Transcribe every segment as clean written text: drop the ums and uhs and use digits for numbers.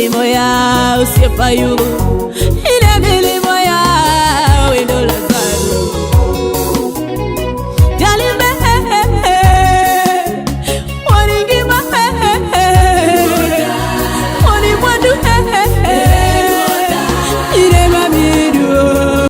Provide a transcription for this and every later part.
milimo ya usiepayu, ine milimo ya wendo Lazaro. Jalime wani gima wani mwandu ine mamiru.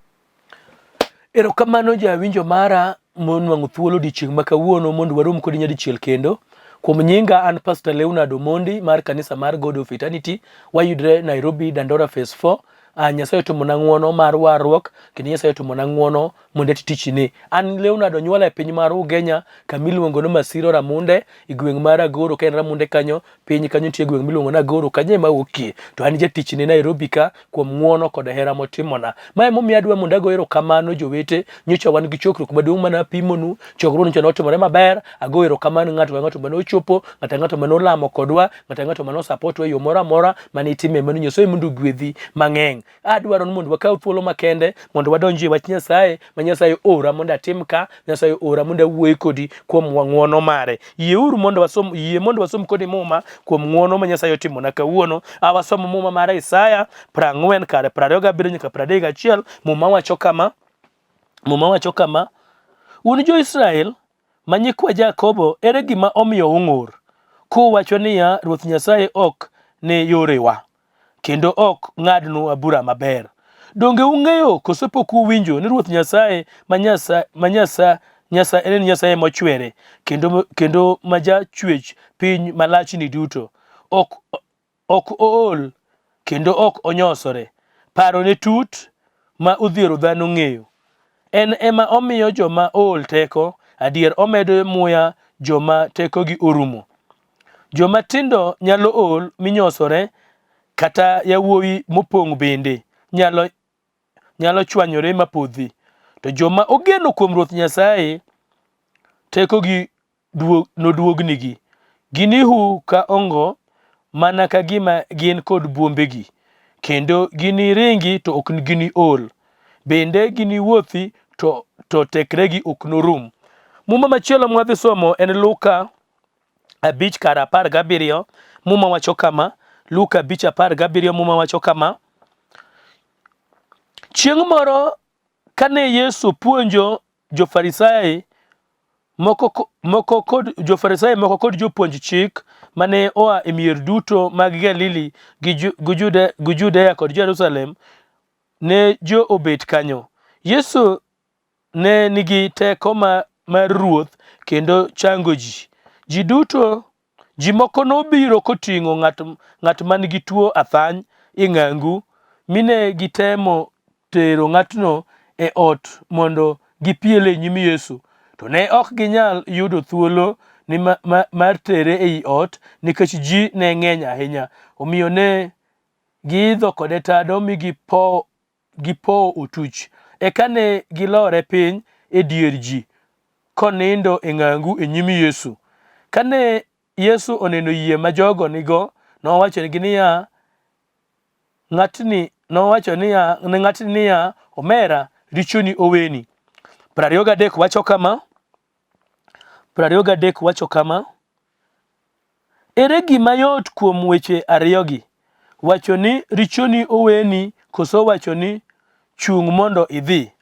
Erokamano jawinjo mara monwang'o thuolo odiechieng' ma kawuono mondo warom kodi nyadichiel kendo. Kuom nyinga an Pastor Leonard Omondi mar kanisa mar God of Eternity, wayudre Nairobi Dandora Phase 4. Nyasaye otimona ng'wono mar warruok, kendo Nyasaye otimona ng'wono mondo ati tichni. An Leonard onyuola e piny mar Ugenya kamiluongo no Masiro Ramunde, e gweng' mar Agoro. Ka en Ramunde kanyo, piny kanyo nitie gweng' miluongo na Agoro, kanyo ema awuokie. To an jatichni Nairobi ka kuom ng'wono kod hera motimona. Ma emomiyo adwa mondo ago erokamano jowete. Nyocha wan gi chokruok maduong' mane apimonu. Chokruokno nyocha notimore maber. Ago erokamano ng'ato ka ng'ato mane ochopo, ng'ato ka ng'ato mane olamo kodwa, ng'ato ka ng'ato mane osupportwa e yo moro amora mane itime. Mano Nyasaye mondo ogwedhi mang'eny. Adwaro mondo wakaw thuolo makende mondo wadonjie wach Nyasaye ma Nyasaye ora mondo atim ka. Nyasaye ora mondo awuoye kodi kuom ng'wono mare. Yieuru mondo wasom kodi muma kuom ng'wono ma Nyasaye otimona kawuono. Wasomo muma mar Isaya 40 kare 27 nyaka 31. Muma wacho kama: Un jo-Israel ma nyikwa Jakobo, ere gima omiyo ung'ur? Kuwacho niya, Ruoth Nyasaye ok ne yorewa, kendo ok ng'adnwa bura maber. Donge ung'eyo koso pok uwinjo ni Ruoth Nyasaye en Nyasaye mochwere, kendo ma Jachuech piny malichni duto. Ok ool kendo ok onyosre. Parone tut ma odhiero dhano ng'eyo. En ema omiyo joma ool teko, adier omedo muya joma tekogi orumo. Joma tindo nyalo ol minyosore, kata yawuowi mopong' bende nyalo chwanyore mapodhi. To joma ogeno kuom Ruoth Nyasaye tekogi noduognigi. Ginihu ka ongo mana ka gima gin kod buombegi, kendo giniringi to ok gini ol. Bende giniwuothi to tekregi ok norum. Muma machielo mwadhi somo en Luka 5 kar 17. Muma wacho kama: Luka 5:17. Muma wacho kama: Chieng' moro kane Yesu puonjo jo-Farisai moko kod jopuonj chik mane oa e mier duto mag Galili gi Judea kod Jerusalem, ne jo obet kanyo. Yesu ne nigi teko mar Ruoth kendo chango ji. Ji moko nobiro koting'o ng'at man gi tuo athany e ng'angu, mine gitemo tero ng'atno e ot mondo gipiele nyim Yesu. To ne ok ginyal yudo thuolo ni mar tere ei ot, nikech ji ne ng'eny ahinya. Omiyo ne giidho kode tado mi gipowo otuch. Eka ne gilore piny e dier ji konindo e ng'angu e nyim Yesu. Kane Yesu oneno yie ma jogo nigo, nowacho ne ng'atni niya, omera, richoni oweni. 23 wacho kama: Ere gima yot kuom weche ariyogi, wacho ni richoni oweni, koso wacho ni chung' mondo idhi?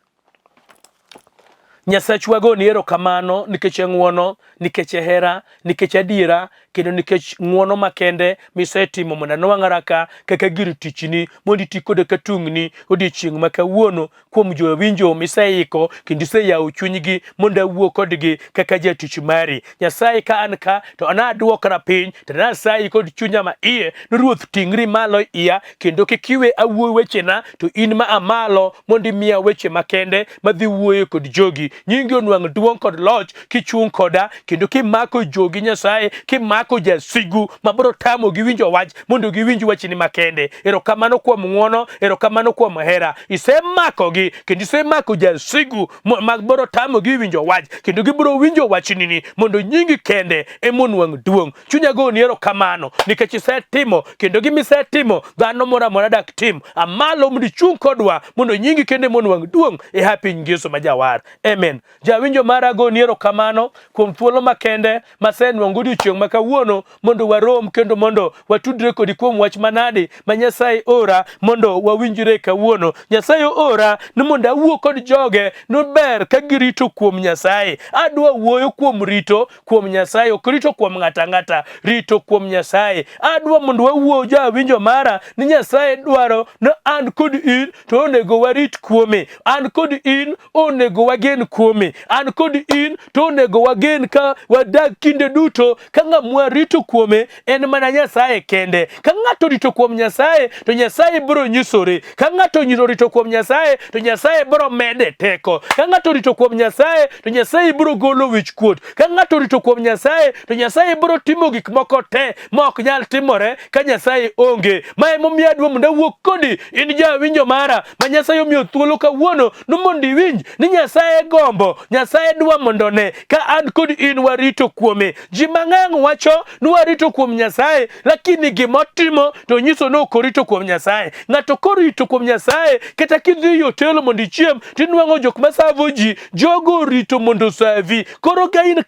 Nyasachwa go ni erokamano nikech ng'wono, nikech hera, nikech adiera, kendo nikech ng'wono makende misetimo mondo nwang'ara ka kaka gir tichni mondo iti kode ka tungni odiechieng' ma kawuono kuom jowinjo miseiko kendo iseyawo chunygi mondo awuo kodgi kaka jatich mari. Nyasaye ka an ka to anaduokra piny to nasayi kod chunya ma iye ni Ruoth ting'ri malo iya, kendo kik iwe awuo wechena to in ma amalo mondo imiya weche makende madhi wuoyo kod jogi. Nyingi onwang' duong' kod loch kichung' koda, kendo kimako jogi Nyasaye, kimako jasigu mabiro tamo giwinjo wach mondo giwinj wachni makende. Erokamano kuom ng'wono, erokamano kuom hera. Isemakogi kendo isemako jasigu mabiro tamo giwinjo wach, kendo gibiro winjo wachnini mondo nyingi kende emonwang' duong'. Chunya go ni erokamano nikech isetimo kendo gimisetimo dhano moro amora dak tim. Amalo mondo ichung' kodwa mondo nyingi kende monwang' duong' e hapiny Yesu ma Jawar. Amen. amen. Jawinjo mara go niero kamano kuom thuolo makende masenwang'o odiochieng' ma kawuono mondo warom kendo mondo watudre kodi kuom wach manade ma Nyasaye ora mondo wawinjre kawuono. Nyasaye ora ni mondo awuo kod joge no ber ka girito kuom Nyasaye. Adwa wuoyo kuom rito kuom Nyasaye, ok rito kuom ng'ata, rito kuom Nyasaye. Adwa mondo wawuo jawinjo mara ni Nyasaye dwaro ni an kod in to onego warit kuome. An kod in onego wagen kuome. An kod in to onego wagen ka wadag kinde duto ka ng'amwa rito kuome en mana Nyasaye kende. Ka ng'ato rito kuom Nyasaye to Nyasaye biro nyisore. Ka ng'ato rito kuom Nyasaye to Nyasaye biro mede teko. Ka ng'ato rito kuom Nyasaye to Nyasaye biro golo wich kuot. Ka ng'ato rito kuom Nyasaye to Nyasaye biro timo gik moko te ma ok nyal timore ka Nyasaye onge. Ma emomiyo adwa mondo awuo kodi in jawinjo mara ma Nyasaye omiyo thuolo kawuono no mondo iwinj ni Nyasaye gombo, Nyasaye dwa mondo ne ka an kod in warito kuome. Ji mang'eny wacho ni warito kuom Nyasaye lakini gimotimo to nyiso ni ok orito kuom Nyasaye. Ng'ato korito kuom Nyasaye kata kidhi hotelo mondo ichiem tinwang'o jok masavo ji, jogo rito mondo savi. Koro ka in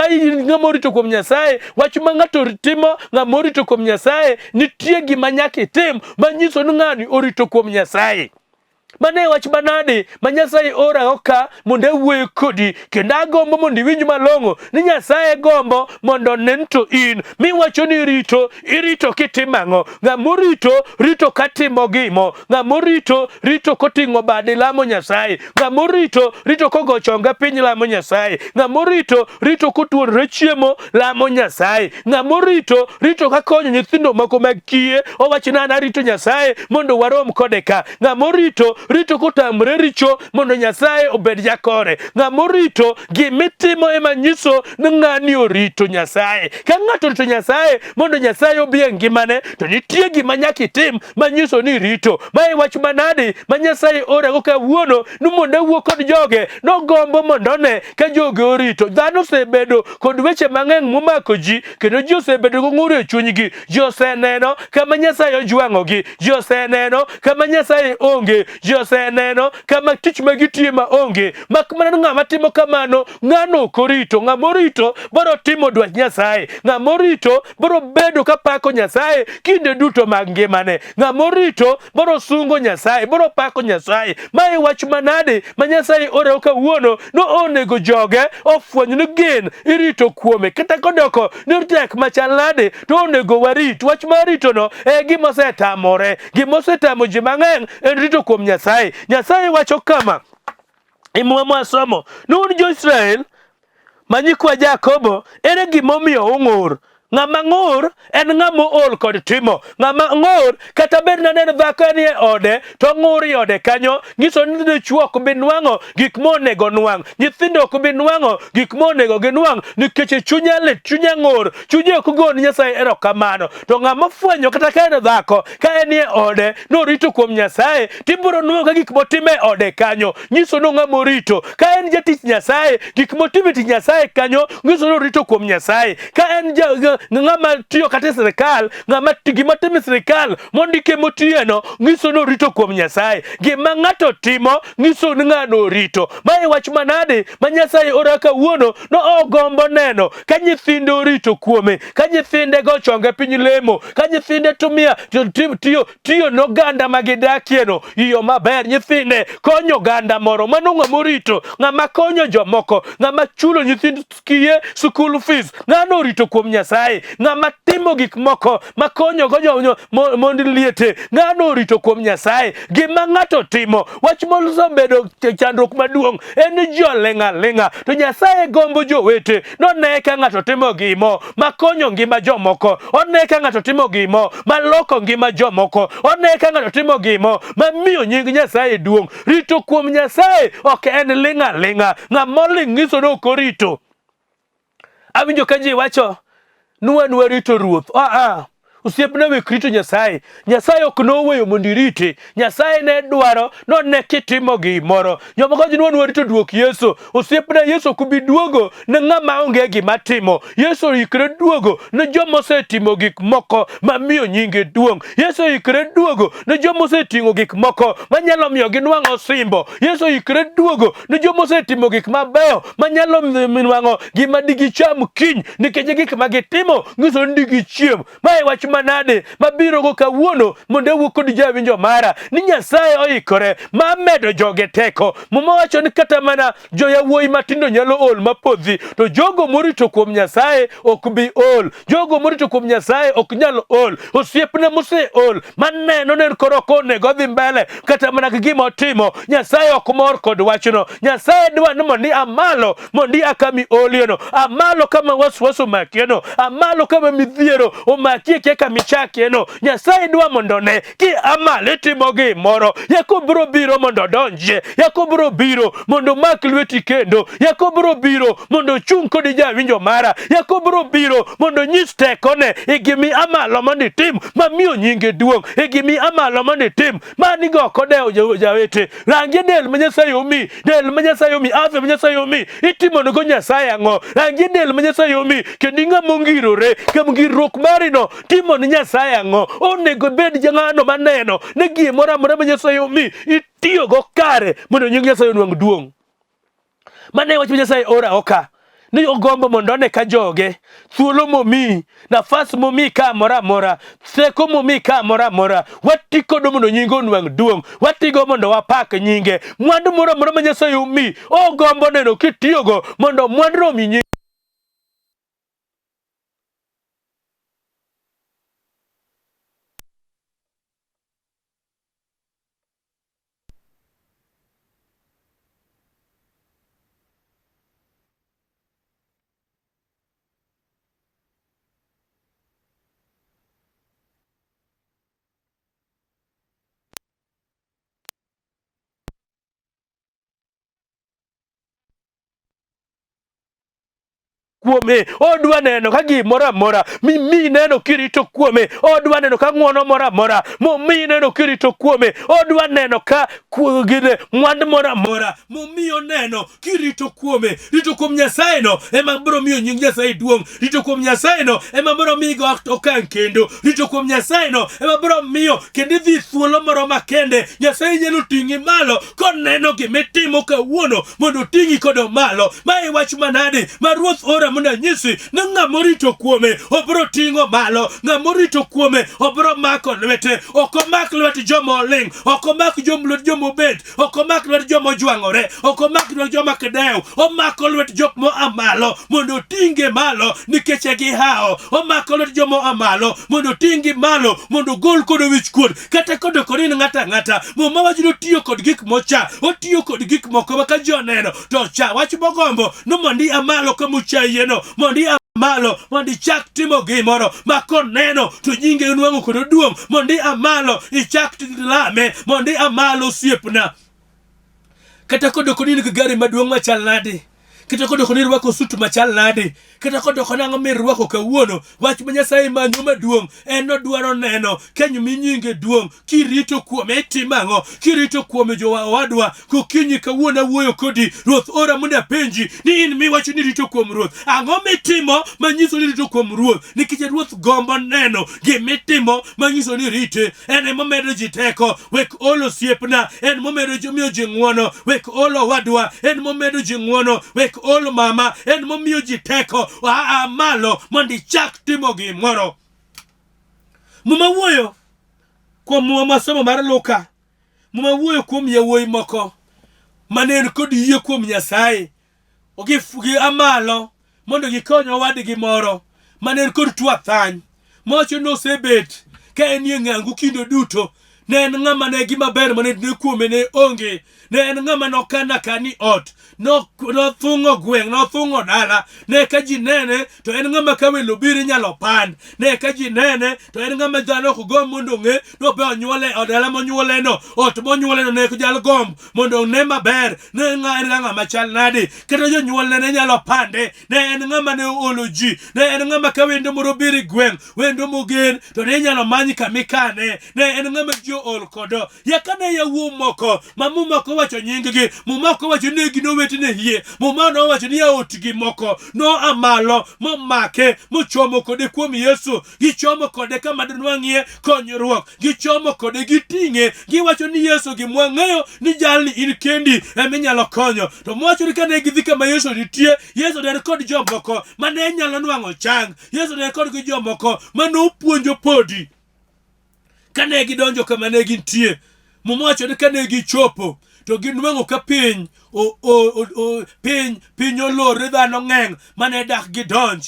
in ng'ama orito kuom Nyasaye, wach ma ng'ato timo ng'ama orito kuom Nyasaye, nitie gima nyaka itim manyiso ni ng'ani orito kuom Nyasaye. Mane wach manade ma Nyasaye ora oka mondo awuoyo kodi kendo agombo mondo iwinj malong'o ni Nyasaye gombo mondo nen to in miwacho ni irito kitimo ang'o. Ng'ama rito katimo gimo. Ng'ama rito koting'o bade lamo Nyasaye. Ng'ama rito kogo chonga piny lamo Nyasaye. Ng'ama rito kotuonore chiemo lamo Nyasaye. Ng'ama rito kakonyo nyithindo moko mag kiye owacho ni an arito Nyasaye mondo warom kode ka. Ng'ama rito kotamre richo mondo Nyasaye obed jakore. Ng'ama rito gimitimo ema nyiso ni ng'ani orito Nyasaye. Ka ng'ato rito Nyasaye mondo Nyasaye obi e ngimane to nitie gima nyaka itim manyiso ni rito. Mae wach manade ma Nyasaye orego kawuono ni mondo awuo kod joge nogombo mondo ne ka joge orito. Dhano osebedo kod weche mang'eny momako ji kendo ji osebedo gong'ur e chunygi. Ji oseneno kama Nyasaye ojwang'ogi. Ji oseneno kama Nyasaye onge. Ji oseneno kama tich magitiye ma onge. Mak mana ng'ama timo kamano ng'ano ok orito. Ng'ama orito biro timo dwach Nyasaye. Ng'ama orito biro bedo kapako Nyasaye kinde duto mag ngimane. Ng'ama orito biro sungo Nyasaye, biro pako Nyasaye. Mae wach manade ma Nyasaye oreo kawuono no onego joge ofweny ni gin irito kuome. Kata kodoko ni tek machal nade to onego warit. Wach mar rito no gima osetamore. Gima osetamo ji mang'eny en rito kuom Nyasaye. Nyasaye wacho kama imwa somo nun jo-Israel ma nyikwa Jakobo ere gima omiyo ung'ur. Ng'ama ng'ur en ng'ama ol kod timo. Ng'ama ng'ur kata bed na neno dhako ni e ode to ng'ur i ode kanyo nyiso ni dichuo ok bi nwang'o gik monego nwang'. Nyithindo ok bi nwang'o gik monego ginwang' nikech chunya lit, chunya ng'ur, chunye ok gon Nyasaye erokamano. To ng'ama fwenyo kata ka en dhako ka en e ode no rito kuom Nyasaye tibiro nwang'o ka gik motime e ode kanyo nyiso no ng'ama orito. Ka en jatich Nyasaye gik motime tich Nyasaye kanyo nyiso no rito kuom Nyasaye. Ka en ng'ama tiyo kata sirikal, ng'ama gima timo sirikal mondike motieno nyiso no rito kuom Nyasaye. Gima ng'ato timo nyiso ni ng'ano rito. Mae wach manade ma Nyasaye ora kawuono no ogombo neno ka nyithinde orito kuome. Ka nyithinde go chonge piny lemo. Ka nyithinde tiyo n'oganda magidakieno iyo maber. Nyithinde konyo ganda moro mano ng'ama orito. Ng'ama konyo jomoko. Ng'ama chulo nyithind kiye school fees. Ng'ano orito kuom Nyasaye. Ng'ama timo gik moko makonyo go mondo liete. Ng'ano orito kuom Nyasaye. Gima ng'ato timo wach moloso bedo chandruok maduong' en jo leng'a. To Nyasaye gombo jowete none ka ng'ato timo gimo makonyo ngima jomoko. One ka ng'ato timo gimo maloko ngima jomoko. One ka ng'ato timo gimo mamiyo nying Nyasaye duong'. Rito kuom Nyasaye ok en leng'a. Ng'ama oling' nyiso no ok orito. Awinjo ka ji wacho nuwa rito Ruoth. Osiepna we Rito Nyasaye. Nyasaye ok noweyo mondo irite. Nyasaye ne dwaro ne kitimo gimoro. Jomoko jinwa rito duok Yesu. Osiepna Yesu kubi duogo ne ng'ama onge gima timo. Yesu ikre duogo ne joma osetimo gik moko mamiyo nyinge duong'. Yesu ikre duogo ne joma osetimo gik moko manyalo miyo ginwang'o simbo. Yesu ikre duogo ne joma osetimo gik mabeyo manyalo minwang'o gima digicham kiny nikech gik ma gitimo nyiso ni digichiem. Mae wach manade mabiro go kawuono mondo ewuo kod jawinjo mara ni Nyasaye oikore ma medo joge teko. Muma wacho ni kata mana joyawuoyi matindo nyalo ol mapodhi, to jogo morito kuom Nyasaye ok bi ol. Jogo morito kuom Nyasaye ok nyal ol. Osiepne mose ol maneno nen koro konego dhi mbele kata mana gima otimo, Nyasaye ok mor kod wachno. Nyasaye dwa ni mondi amalo mondi akami oliono, amalo kama waswaso makieno, amalo kama midhiero omakie keka michakieno. Nyasaye dwa mondo ne ki amale timo gimoro. Jakobo biro mondo donje, Jakobo biro mondo mak lweti kendo, Jakobo biro mondo chung kod jawinjo mara, Jakobo biro mondo nyis tekone igimi amalo mondo tim mamiyo nyinge duong', igimi amalo mondo tim mani go kodewo jawete. Rangi del ma Nyasaye omi, del ma Nyasaye omi, afya ma Nyasaye omi, itimo go Nyasaye ang'o. Rangi del ma Nyasaye omi, kendo ng'ama ngirore, kam ngirruok mari no timo ni Nyasaye ang'o. Onego bed jang'ano maneno ne gimoro amora ma Nyasaye omi itiyo go kare mondo nying Nyasaye onwang' duong'. Mane wach Nyasaye ora oka ni ogombo mondo ne ka joge thuolo momi, nafas momi ka mora mora, seko momi ka mora mora, watiko do mondo nyingo onwang' duong', watigo mondo wapak nyinge. Mwandu mora mora ma Nyasaye omi ogombo neno kitiyogo mondo mwandu omi nyinge. Kuome odwa neno ka gimoro amora mi neno kirito kuome, odwa neno ka ng'wono moro amora momi neno kirito kuome, odwa neno ka gine mwandu moro amora momiyo neno kirito kuome. Rito kuom Nyasaye no ema biro miyo nying Nyasaye duong'. Rito kuom Nyasaye no ema biro miyo okang' kendo. Rito kuom Nyasaye no ema biro miyo kendo dhi thuolo moro makende Nyasaye nyalo ting'i malo koneno gimitimo kawuono mondo ting'i kodo malo. Mae wach manade ma Ruoth ora mondo nyisi ni ng'ama rito kuome obiro ting'o malo, ng'ama rito kuome obiro mako lwete. Ok omak lwet joma oling', ok omak lwet joma obet, ok omak lwet joma ojwang'ore, ok omak lwet joma kedew. Omako lwet jok mo amalo mondo ting'e malo nikech gihao. Omako lwet joma amalo mondo ting'e malo mondo gol kod wich kuot kata kod korin ng'ata ng'ata. Muma wajno tiyo kod gik mocha, otiyo kod gik moko maka joneno to cha wach bogombo no mondi amalo kamuchayeno, mondi amalo mondi chak timo gimoro makoneno to nyinge nwang'o kod duong', mondi amalo ichak lame, mondi amalo osiepna. Kata kodoko ni gari maduong' machal nade, kata kodoko ni rwako suit machal nade, kata kodoko nang'o mirwako kawuono, wach ma Nyasaye manyo maduong' en odwaro neno kenyo minyinge duong'. Kirito kuome timang'o, kirito kuome jowadwa kokinyi kawuono wuoyo kodi. Ruoth ora mondo apenji ni in miwacho ni rito kuom Ruoth, ang'o mitimo manyiso ni rito kuom Ruoth? Nikech Ruoth gombo neno gimitimo manyiso ni rite. En ema medo ji teko, wek olo osiepna, en momedo miyo ji ng'wono, wek olo wadwa, en momedo ji ng'wono, wek olo mama, en momiyo ji teko malo mondi chak timo gimoro. Muma wuoyo kuom masomo mar Luka, muma wuoyo kuom yawuoyi moko manen kod yie kuom Nyasaye, ogifugi amalo mondo gikony owadgi moro manen kod tuo athany. Mocho no sebet ka en ye ng'angu kindo duto ne en ng'ama ne gima ber mane kuome ne onge, ne en ng'ama nokana kani ot, nothung'o gweng', nothung'o dala, ne ka ji nene to en ng'ama ka welo biro inyalo pand, ne ka ji nene to en ng'ama dhano ok gomb mondo ong'e nobe onyuole odala monyuoleno, ot monyuoleno ne jal gomb mondo ne maber, ne en ng'ama chal nade, kata jonyuolne ne nyalo pande, ne en ng'ama ne olo ji, ne en ng'ama ka wendo moro biro gweng', wendo mogen to ne inyalo many kamikane, ne en ng'ama ji ol kodo. Yakane yawuo moko ma mumako wacho nying-gi, mumako wacho ni ginowetene hie, mumano wacho ni yaotgi moko no amalo momake mochomo kode kuom Yesu, gichomo kode kama dwang'ie konyruok, gichomo kode giting'e, giwacho ni Yesu gimwang'eyo ni jalni in kendi eminyalo konyo. To mwacho ni kane gidhi kama Yesu nitie, Yesu ne kod jomoko mane nyalo nwang'o chang, Yesu ne kod jomoko manopuonjo podi. Kane gidonjo kama ne gintie, mwacho ni kane gichopo to ginwang'o ka piny piny olore, dhano ng'eng' mane dak gidonj.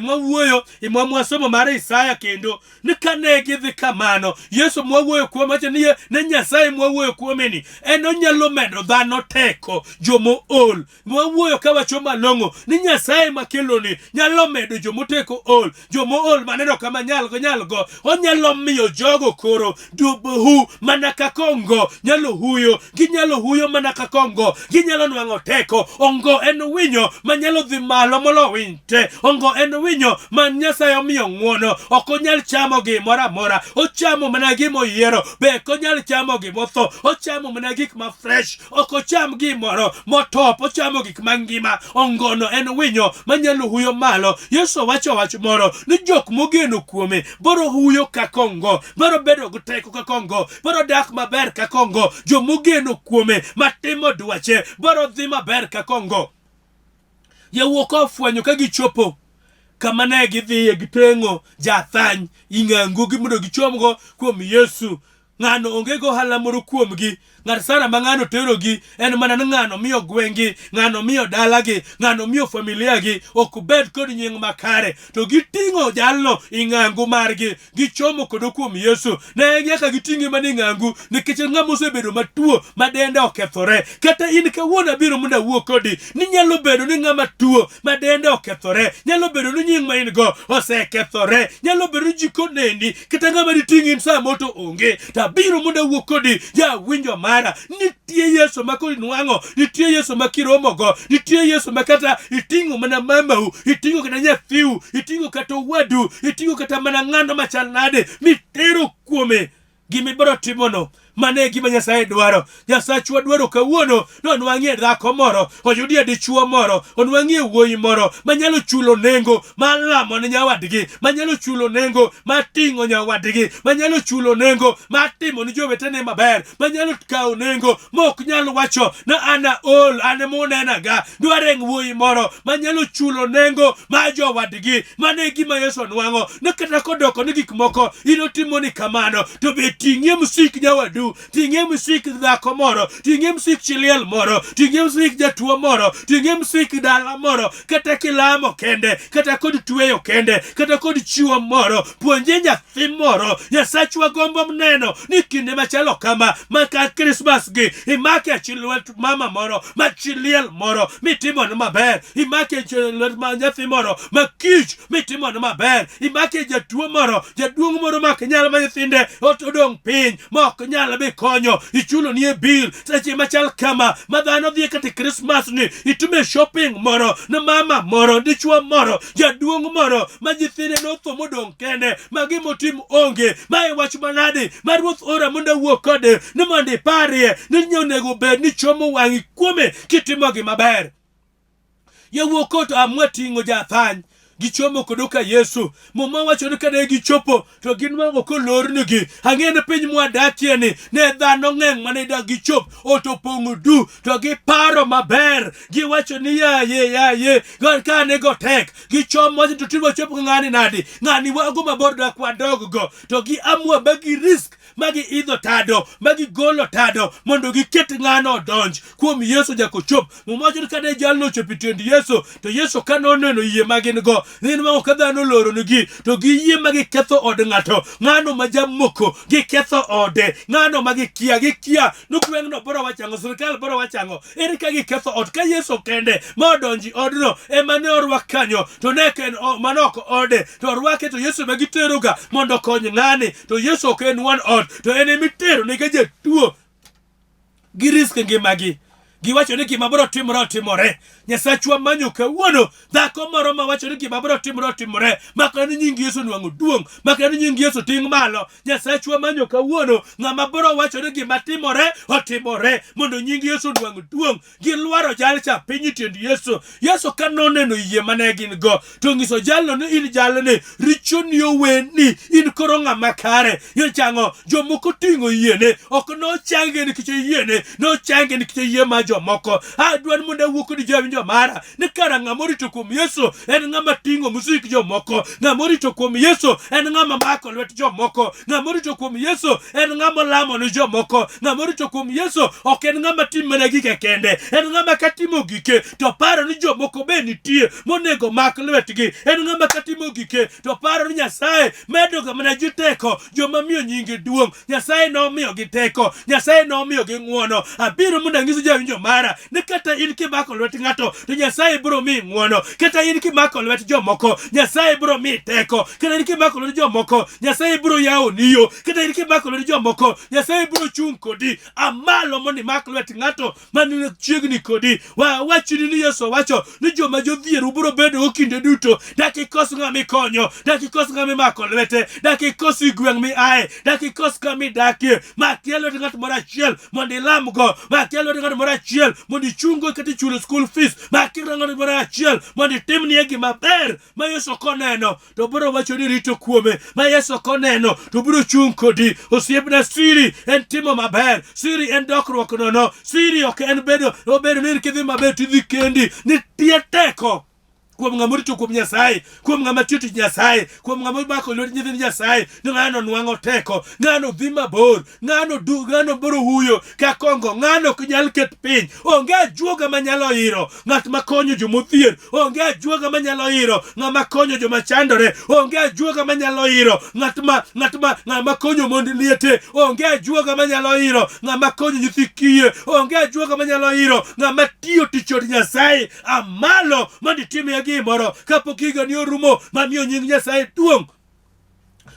Mwawuoyo mwasomo mar Isaya kendo ni kane gidhi kamano, Yesu mwawuoyo kuom wacho ni ne Nyasaye mwawuoyo kuomeni en onyalo medo dhano teko jomo ol. Mwawuoyo ka wacho malong'o ni Nyasaye makeloni nyalo medo jomoteko ol, jomo ol maneno kama nyalgo, onyalo miyo jogo koro dubu mana kakongo nyalo huyo, ginyalo huyo mana kakongo, ginyalo nwang'o teko. Ongo en winyo manyalo dhi malo molo winy te, ongo en winyo ma Nyasaye omiyo ng'wono, ok onyal chamo gimoro amora, ochamo mana gimoyiero, be konyal chamo gimotho, ochamo mana gik ma fresh, ok ocham gimoro motop, ochamo gik mangima. Ongono en winyo manyalo huyo malo. Yesu wacho wach moro ni jok mogeno kuome boro huyo kakongo, boro bedo gi teko kakongo, boro dak maber kakongo, jomogeno kuome matimo dwache boro dhi maber kakongo. Yawuok ofwenyo ka gichopo kama ne gidhiye, giteng'o jathany ing'angu gi mondo gichomgo kuom Yesu. Ng'ano onge go ohala moro kuomgi, ng'at sana ma ng'ano terogi en mana ni ng'ano miyo gweng'gi, ng'ano miyo dalagi, ng'ano miyo familiagi ok bed kod nying makare, to giting'o jalno ing'angu margi, gichomo kodo kuom Yesu. Ne nyaka giting'e mana ing'angu nikech ng'ama osebedo matuo ma dende okethore. Kata in kawuono abiro mondo awuo kodi ni nyalo bedo ni ng'ama tuo ma dende okethore, nyalo bedo ni nying ma in go osekethore, nyalo bedo ni jiko nendi kata ng'ama diting'i in sa moto onge. Abiro mondo awuo kodi jawinjo mara, nitie Yesu ma konwang'o, nitie Yesu ma kiromogo, nitie Yesu ma kata iting'o mana mamau, iting'o kata nyathiu, iting'o kata wadu, iting'o kata mana ng'ano machal nade mitero kuome. Gimibiro timono mane gima Nyasaye dwaro. Nyasachwa dwaro kawuono nonwang'ie dhako moro, oyudie dichuo moro, onwang'ie wuoyi moro manyalo chulo nengo mar lamo ne nyawadgi, manyalo chulo nengo mar ting'o nyawadgi, manyalo chulo nengo mar timo ni jowetene maber, manyalo kawo nengo mok nyalo wacho na ana ol, ane munenaga. Dware wuoyi moro manyalo chulo nengo mar jowadgi. Mane gima Yesu nwang'o ne kata kodoko ni gik moko inotimo ni kamano, to be ting'e musik nyawadu, ting'e musik dhako moro, ting'e musik chiliel moro, ting'e musik jatuo moro, ting'e musik dala moro, kata kilamo kende, kata kod tweyo kende, kata kod chiwo moro. Puonje nyathi moro. Nyasachwa gombo mneno ni kinde machalo kama maka Christmas gi imake achilwet mama moro machiliel moro mitimo ni maber, imake achilwet nyathi moro makich mitimo ni maber, imake jatuo moro, jaduong' moro mak nyal ma nyithinde odong' piny mok nyal be konyo, ichulo ni e bil. Seche machal kama madhano dhi kata Christmas ni itume shopping moro na mama moro, dichuo moro, jaduong' moro ma nyithinde notho modong' kende, magimotim onge. Mae wach manade ma Ruoth ora mondo awuo kode ni mondo iparie ni nyonego bed ni chomo wang'i kuome kitimo gima ber. Yawuok koto amwa ting'o jathany, gichomo kodo ka Yesu. Muma wacho ni kane gichopo to ginwang'o kolornigi. Ang'e piny mwadakie ni ne dhano ng'eng' mane da gichop otopong'o du, to giparo maber, giwacho ni yaye kane go tek gichomo wacho to timo chopo ng'ani nadi, ng'ani wago mabor dak wadog go, to gi amua bagi risk magi idho tado, magi golo tado mondo giket ng'ano odonj kuom Yesu jakochop. Muma wacho ni kane jalno chopi tiend Yesu, to Yesu kanoneno yie magin go in ma ok dhano loro nigi to giyie ma giketho od ng'ato ng'ano ma jamoko giketho ode ng'ano ma gikia nugweng'no boro wachango sirikal boro wachango ere ka giketho ot ka Yesu kende ma odonji odno ema ne orwak kanyo to ne ken manok ode to orwake to Yesu ma giteroga mondo kony ng'ani to Yesu ok en wan ot to en emitero ne ka jatuo gi risk ngimagi giwacho ni gima biro timore Nyasachwa manyo kawuono dhako moro ma wacho ni gima biro timore maka ni nying Yesu nwang'o duong' maka ni nying Yesu ting malo Nyasachwa manyo kawuono ng'ama biro wacho ni gima timore otimore mondo nying Yesu nwang'o duong' gilwaro jalcha piny tiend Yesu ka noneno yie mane gin go to ng'iso jalno ni in jalne richoni oweni in koro ng'ama kare yochango jomoko ting'o yiene ok nochange nikech yiene nochange nikech yie ma jomoko adwan mondo wuok ni jawinjo mara ni kara ng'ama rito kuom Yesu en ng'ama ting'o musik jomoko ng'ama rito kuom Yesu en ng'ama mako lwet jomoko ng'ama rito kuom Yesu en ng'ama lamo ni jomoko ng'ama rito kuom Yesu ok en ng'ama timo mana gike kende en ng'ama katimo gike to paro ni jomoko be nitie monego mak lwetgi en ng'ama katimo gike to paro ni Nyasaye medo ga mana ji teko joma miyo nyinge duong' Nyasaye nomiyo gi teko Nyasaye nomiyo gi ng'wono abiro mondo ang'iso jawinjo mara ni kata in kimako lwet ng'ato to Nyasaye biro mi ng'wono kata in kimako lwet jomoko Nyasaye biro mi teko kata in kimako lwet jomoko Nyasaye biro yawo niyo kata in kimako lwet jomoko Nyasaye biro chung' kodi amalo mondo imak lwet ng'ato man chiegni kodi wachni ni Yesu wacho ni joma jodhiero biro bedo kinde duto dak ikos ng'ama ikonyo dak ikos ng'ama imako lwete dak ikos gweng' mi aye dak ikos kama idakie makia lwet ng'at moro achiel mondo ilamgo makia lwet ng'at moro achiel mondo ichungo kata ichulo school fees makia ng'at moro achiel mondo itimnie gima ber ma Yesu koneno to biro wacho ni rito kuome ma Yesu koneno to biro chung' kodi osiepna siri en timo maber siri en dokruok nono siri ok en bedo ni kidhi maber tidhi kendi nitie teko kuom ng'ama rito kuom Nyasaye kuom ng'ama tiyo tich Nyasaye kuom ng'ama mako lwet nyithind Nyasaye ni ng'ano nwang'o teko ng'ano dhi mabor ng'ano biro huyo ka kongo ng'ano ok nyal ket piny onge ajuoga manyalo iro ng'at makonyo jomodhier onge ajuoga manyalo iro ng'ama konyo joma chandore onge ajuoga manyalo iro ng'ama konyo mond liete onge ajuoga manyalo iro ng'ama konyo nyithi kiye onge ajuoga manyalo iro ng'ama tiyo tich od Nyasaye amalo mondo itimie gimoro kapok higa ni orumo mamiyo nying Nyasaye duong'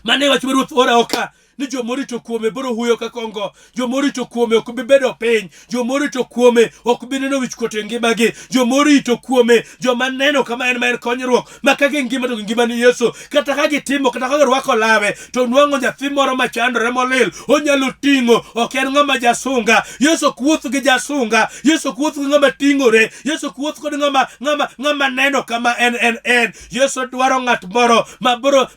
mane wach Ruoth ora oka ni jomorito kuome biro huyo ka kongo jomorito kuome ok bi bedo piny jomorito kuome ok bi neno wich kuot e ngimagi jomorito kuome joma neno kama en maen konyruok makage ngima to ngima ni Yesu kata ka gitimo kata ka girwako lawe to nwang'o nyathi moro machandore molil onyalo ting'o ok en ng'ama jasunga Yesu kuoth gi jasunga Yesu kuoth gi ng'ama ting'ore Yesu kuoth kod ng'ama neno kama en Yesu dwaro ng'at moro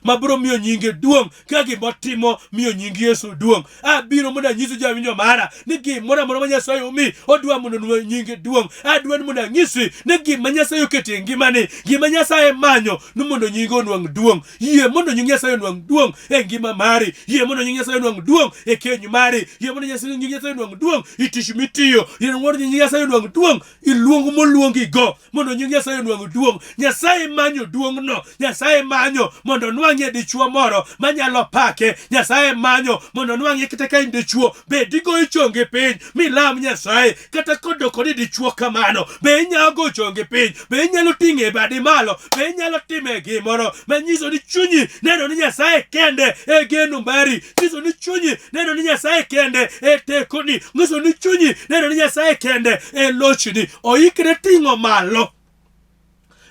mabiro miyo nyinge duong' ka gimotimo miyo nying Yesu duong' abiro mondo anyiso jawinjo mara ni gimoro amora ma Nyasaye omi odwa mondo nyinge duong' adwa mondo anyisi ni gima Nyasaye oketo e ngimani gima Nyasaye manyo ni mondo nyinge onwang' duong' yie mondo nying Nyasaye onwang' duong' e ngima mari yie mondo nying Nyasaye onwang' duong' e keny mari yie mondo nying Nyasaye onwang' duong' e tich mitiyo yie mondo nying Nyasaye onwang' duong' e luong moluongi go mondo nying Nyasaye onwang' duong' Nyasaye manyo duong'no Nyasaye manyo mondo onwang'ie dichuo moro manyalo pake Nyasaye manyo mondo nwang'ie kata ka in dichuo be digo chonge piny milam Nyasaye kata kodoko ni dichuo kamano be inyalo go chonge piny be inyalo ting'e badi malo be inyalo time gimoro manyiso ni chunyi neno ni Nyasaye kende e geno mari nyiso ni chunyi neno ni Nyasaye kende e tekoni nyiso ni chunyi neno ni Nyasaye kende e lochni oikre ting'o malo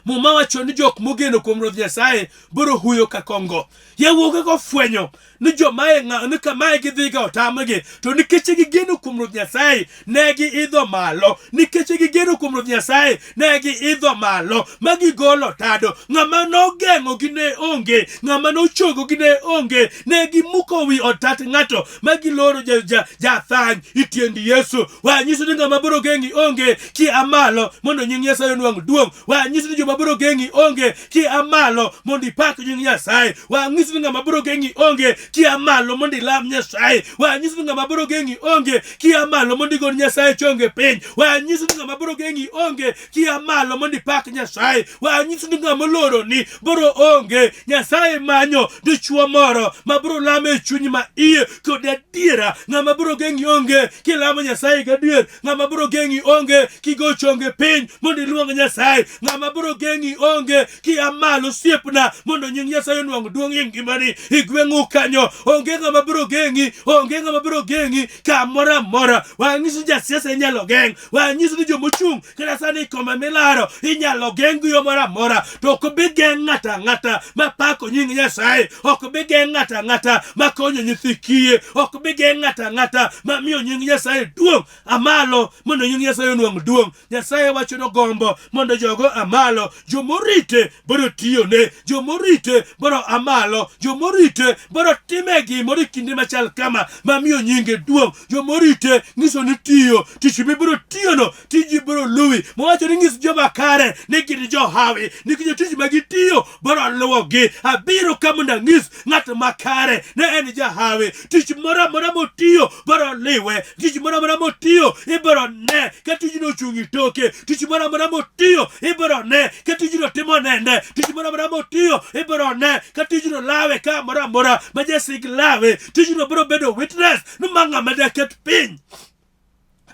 Muma wacho ni jok mogeno kuom Ruoth Nyasaye biro huyo ka kongo yawuoge go fwenyo ni jomae ni kamae gidhiga otamgi to nikech gigeno kuom Ruoth Nyasaye ne giidho malo nikech gigeno kuom Ruoth Nyasaye ne giidho malo magigolo tado ng'ama nogeng'o gi ne onge ng'ama nochogo gi ne onge ne gimuko wi otat ng'ato magiloro jathany itiendi Yesu wanyiso ni ng'ama biro geng'i onge ki amalo mondo nying Nyasaye onwang' duong' wanyiso ni ng'ama biro geng'i onge ki amalo mondo ipak nying Nyasaye. Wang'isi ni ng'ama biro geng'i onge ki amalo mondo ilam Nyasaye. Wang'isi ni ng'ama biro geng'i onge ki amalo mondo igol Nyasaye chonge piny. Wang'isi ni ng'ama biro geng'i onge ki amalo mondo ipak Nyasaye. Wang'isi ni ng'ama loro ni biro onge. Nyasaye manyo dichuo moro ma biro lame chuny ma iye kod adiera. Ng'ama biro geng'i onge ki lamo Nyasaye gadier. Ng'ama biro geng'i onge ki go chonge piny mondo iluong Nyasaye. Ng'ama biro geng'i onge ki amalo siepna mondo nying Nyasaye nwang duong' e ngimani igweng'u kanyo. Onge ng'ama biro geng'i, onge ng'ama biro geng'i kamoro amora. Wang'isi jasiasa inyalo geng', wang'isi ni jomochung' kata sani koma milaro inyalo geng' gi yo moro amora. To ok bi geng' ng'ata ng'ata ma pako nying Nyasaye. Ok bi geng' ng'ata ng'ata ma konyo nyithi kiye. Ok bi geng' ng'ata ng'ata ma miyo nying Nyasaye duong' amalo mondo nying Nyasaye nwang duong'. Nyasaye wacho no gombo mondo jogo amalo, jomorite biro tiyone, jomorite biro amalo, jomorite biro time gimoro kinde machal kama ma miyo nyinge duong'. Jomorite ng'iso ni tiyo tich biro tiyono tiji biro luwi. Mowacho ni ng'is joma kare ni gin johawi nikech tich ma gitiyo biro luwogi. Abiro ka mondo ang'is ng'at makare ne en jahawi. Tich moro amora motiyo biro liwe. Tich moro amora motiyo ibiro ne ka tijno ochung' itoke. Tich moro amora motiyo ibiro ne ka tijno timo nende. Tich moro amora motiyo ibiro ne ka tijno lawe ka moro amora ma jasig lawe. Tijno biro bedo witness ni ng'ama daket piny.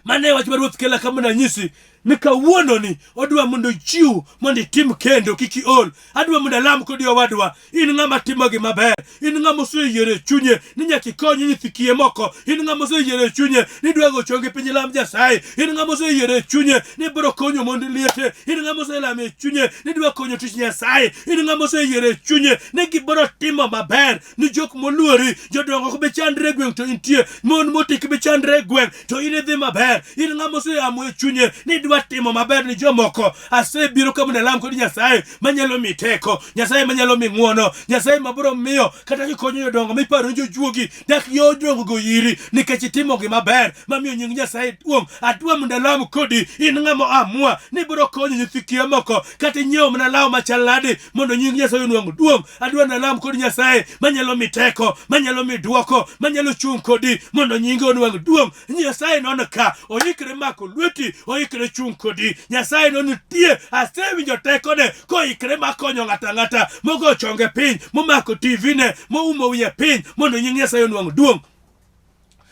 Mane wach mar Ruoth kela kama nanyisi ni kawuono ni odwa mondo chiu mondo itim kendo kiki ol. Adwa mondo alam kodi owadwa. In ng'ama timo gima maber. In ng'ama oseyiere chunye ni nyaka ikony nyithi kiye moko. In ng'ama oseyiere chunye ni dwa go chonge piny lam Nyasaye. In ng'ama oseyiere chunye ni biro konyo mondo liete. In ng'ama oselame chunye ni dwa konyo tich Nyasaye. In ng'ama oseyiere chunye ni gibiro timo maber ni jok moluori. Jodongo ko be chandre gweng' to intie. Mon motik be chandre gweng' to in dhi maber. In ng'ama oseamwe chunye ni dwa timo maber ni jomoko. Asebiro ka mondo alam kodi Nyasaye manyalo mi teko, Nyasaye manyalo mi ng'wono, Nyasaye mabiro miyo kata kikonyo jodongo miparo jojuogi dak yo dongo go yiri nikech itimo gima maber mamiyo nying Nyasaye duong'. Adwa mondo alam kodi. In ng'ama amua ni biro konyo nyithi kiye moko kata nyiewo mana law machaladi mondo nying Nyasaye nwang duong'. Adwa mondo alam kodi Nyasaye manyalo mi teko, manyalo mi duoko, manyalo chung' kodi mondo nyinge nwang duong'. Nyasaye nono ka oyikre mako lweti, oyikre chung' kodi. Nyasaye no nitie. Asewinjo tekone koikre makonyo ng'ata ng'ata mogo chonge piny, momako TV ne, moumo wiye piny mondo nying Nyasaye nwang duong'.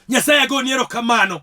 Nyasaye go niero kamano.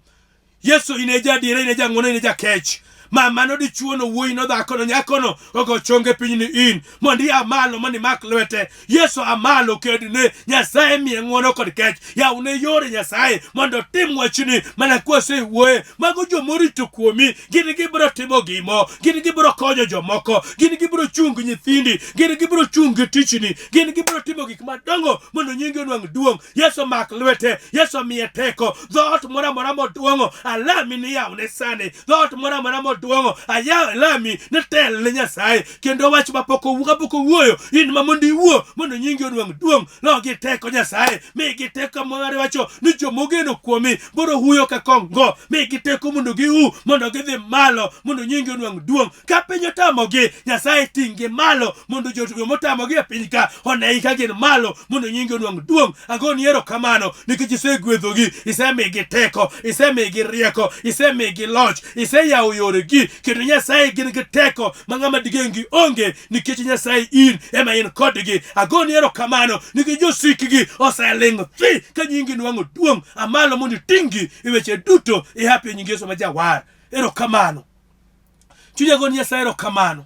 Yesu ine jadiere, ine jang'wono, ine jakech. Mama no dichuo no wuoyi no dhako no nyako no ogo chonge piny ni in mondi amalo mani mak lwete. Yesu amalo kedne. Nyasaye miye ng'wono kod kech. Yaune yore Nyasaye mondo tim wachni mana kwase wuoye. Mago jomorito kuomi gin gibiro timo gimo, gin gibiro konyo jomoko, gin gibiro chung nyithindi, gin gibiro chung tichni, gin gibiro timo gik madongo mondo nyinge nwang duong'. Yesu mak lwete, Yesu miye teko. Dhoot moro amora moduong'o alami ni yaune sani. Dhoot moro amora duongo aya lami ne tel ne Nyasaye kendo wach mapoko wuoyo in mamondi wuo mondo nyingi onwang duong'. No gi teko Nyasaye mi gi teko mare wacho ni jomogeno kuomi boro huyo ka kongo. Mi gi teko mondo gi mondo gidhi malo mondo nyingi onwang duong'. Ka piny otamogi Nyasaye tingi malo mondo jomotamogi e piny ka onei ka gin malo mondo nyingi onwang duong'. Agoni erokamano nikech isegwedhogi, isemigi teko, isemigi rieko, isemigi loch, iseyawo yore kendo Nyasaye gin gi teko ma ng'ama digengi onge nikech Nyasaye in ema in kodgi. Agoni erokamano nikech josikgi oseling' thi ka nyingi nwang'o duong' amalo mondo iting'i e weche duto e hapi nyingi Yesu ma jawar. Erokamano. Chunya goni Nyasaye erokamano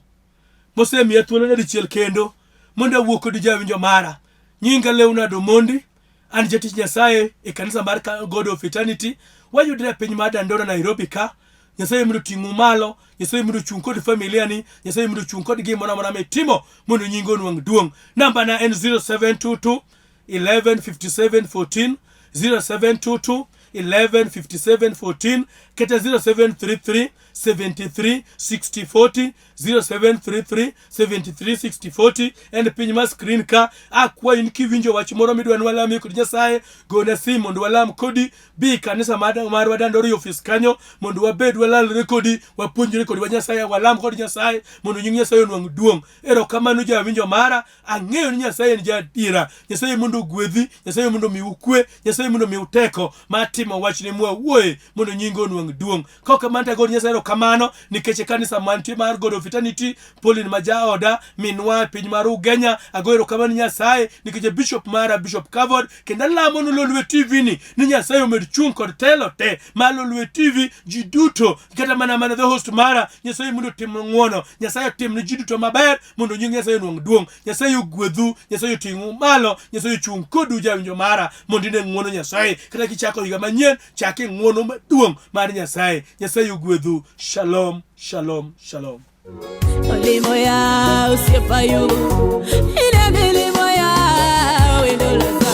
mosemiya thuolo nyadichiel kendo mondo awuo kodi jawinjo mara. Nyinga LEONARD Omondi, an jatich Nyasaye e kanisa mar God of Eternity. Wayudre e piny mar Dandora, Nairobi ka. Nyasaye mondo ting'u malo, Nyasaye mondo chung' kod familia ni, Nyasaye mondo chung' kod gimoro amora mitimo mondo nyinge onwang duong'. Namba na en 0722 1157 14, 0722 1157 14, kata 0733 73 60 40 0733 73 60 40 en piny ma screen ka. Akwayi ni kiwinjo wach moro midwa ni walam kod Nyasaye, gona simu mondo walam kodi. Bi kanisa marwa Dandori office kanyo mondo wabed walalre kodi, wapuonjre kodi wa Nyasaye, walam kod Nyasaye mondo nying Nyasaye onwang' duong'. Erokamano jawinjo mara, ang'eyo ni Nyasaye en jadiera. Nyasaye mondo gwedhi, Nyasaye mondo mi ukwe, Nyasaye mondo mi uteko mar timo wachne mwawuoye mondo nyinge onwang' duong'. Kokamano tagod Nyasaye erokamano nikech kanisa mantie mar God of Eternity, Pauline ma jaoda, minwa piny mar Ugenya. Agoyo erokamano Nyasaye nikech bishop mara, Bishop Kavod, kendo alamo nololwe TV ni Nyasaye omed chung' kod telo te malolwe TV ji duto, kata mana the host mara. Nyasaye mondo tim ng'wono, Nyasaye tim ne ji duto maber mondo nying Nyasaye onwang' duong'. Nyasaye ogwedhu, Nyasaye oting'u malo, Nyasaye chung' kodu jawinjo mara mondo ine ng'wono Nyasaye. Kata kichako higa manyien, chaki ng'wono maduong' mar Nyasaye. Nyasaye ogwedhu. Shalom, shalom, shalom. Olimo ya usiepayu, ine milimo ya wendo la